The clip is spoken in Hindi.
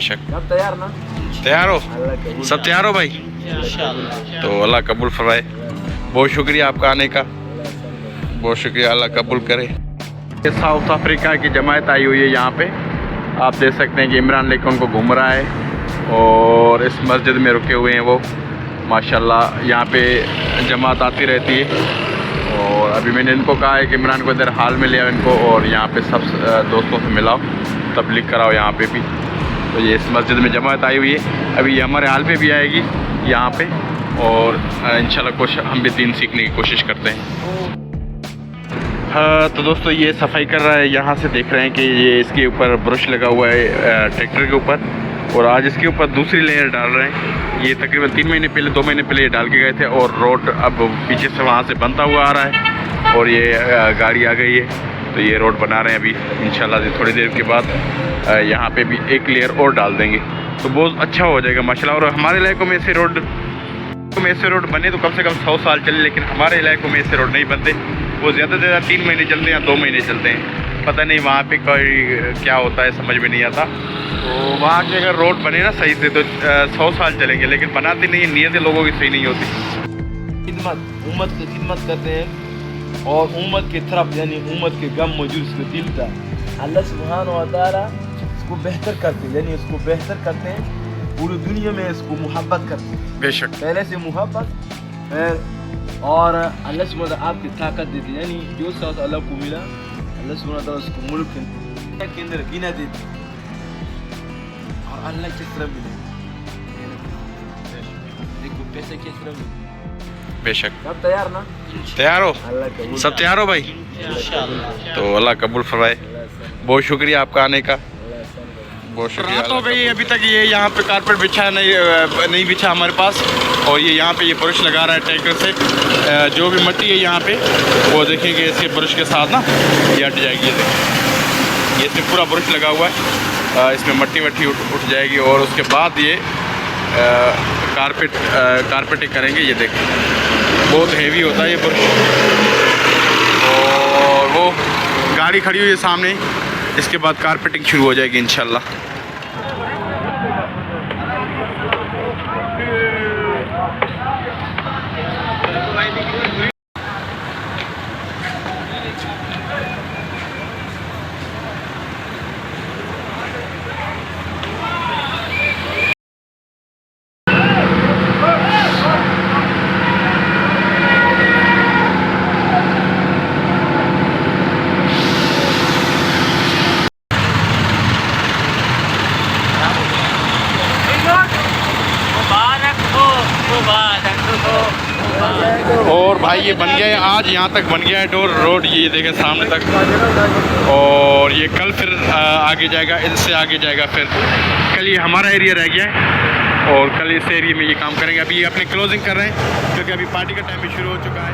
बेशक। सब तैयार ना? तैयार हो? अल्लाह कबूल। सब तैयार हो भाई? इंशाअल्लाह। तो अल्लाह कबूल फरमाए। बहुत शुक्रिया आपका आने का, बहुत शुक्रिया, अल्लाह कबूल करे। ये साउथ अफ्रीका की जमात आई हुई है यहाँ पे, आप देख सकते हैं कि इमरान लेकर उनको घूम रहा है और इस मस्जिद में रुके हुए हैं वो। माशाल्लाह यहाँ पे जमात आती रहती है और अभी मैंने इनको कहा है कि इमरान को इधर हाल में ले आओ इनको और यहाँ पे सब दोस्तों से मिलाओ, तबलीग कराओ यहाँ पे भी। तो ये इस मस्जिद में जमात आई हुई है, अभी ये हमारे हाल पे भी आएगी यहाँ पे और इंशाल्लाह हम भी दीन सीखने की कोशिश करते हैं। हाँ तो दोस्तों ये सफाई कर रहा है, यहाँ से देख रहे हैं कि ये इसके ऊपर ब्रश लगा हुआ है ट्रैक्टर के ऊपर और आज इसके ऊपर दूसरी लेयर डाल रहे हैं। ये तकरीबन 3 महीने पहले 2 महीने पहले ये डाल के गए थे और रोड अब पीछे से वहाँ से बनता हुआ आ रहा है और ये गाड़ी आ गई है तो ये रोड बना रहे हैं अभी। इंशाल्लाह थोड़ी देर के बाद यहाँ पे भी एक लेयर और डाल देंगे तो बहुत अच्छा हो जाएगा माशाल्लाह। और हमारे इलाकों में ऐसे रोड बने तो कम से कम 100 साल चले, लेकिन हमारे इलाकों में ऐसे रोड नहीं बनते, वो ज़्यादा से ज़्यादा 3 महीने चलते हैं या 2 महीने चलते हैं। पता नहीं वहाँ पे कोई क्या होता है, समझ में नहीं आता। तो वहाँ के अगर रोड बने ना सही से तो 100 साल चलेंगे, लेकिन बनाते नहीं, नीयतें लोगों की सही नहीं होती। उम्मत की खिदमत करते हैं और उम्मत की तरफ यानी उम्मत के गम मौजूद इसमें दिल का अल्लाह सुब्हानहू व तआला इसको बेहतर करते हैं, यानी इसको बेहतर करते हैं, पूरी दुनिया में इसको मोहब्बत करते हैं। बेशक पहले से मोहब्बत और अल्लाह सुब्हानहू व तआला आपकी ताकत देती है, यानी जो साथ अल्लाह को मिला अल्लाह सुब्हानहू व तआला उसको मुल्क के अंदर गिना देती और अल्लाह की तरफ मिले देखो पैसे की तरफ मिले। बेशक। सब तैयार ना? तैयार हो? अल्लाह कबूल। सब तैयार हो भाई? इंशाअल्लाह। तो अल्लाह कबूल फरमाए। बहुत शुक्रिया आपका आने का, बहुत शुक्रिया। रात हो गई अभी तक ये यहाँ पे कारपेट बिछा नहीं बिछा हमारे पास और ये यहाँ पे ये ब्रश लगा रहा है ट्रैक्टर से। जो भी मिट्टी है यहाँ पे वो देखेंगे इसके ब्रश के साथ ना ये हट जाएगी। ये इसमें पूरा ब्रश लगा हुआ है, इसमें मिट्टी उठ जाएगी और उसके बाद ये कारपेटिंग करेंगे। ये देखिए बहुत हेवी होता है ये ब्रश और वो गाड़ी खड़ी हुई है सामने, इसके बाद कारपेटिंग शुरू हो जाएगी इंशाल्लाह। और भाई ये बन गया है, आज यहाँ तक बन गया है रोड, ये देखें सामने तक। और ये कल फिर आगे जाएगा, इससे आगे जाएगा। फिर कल ये हमारा एरिया रह गया है और कल इस एरिया में ये काम करेंगे। अभी ये अपनी क्लोजिंग कर रहे हैं क्योंकि अभी पार्टी का टाइम भी शुरू हो चुका है।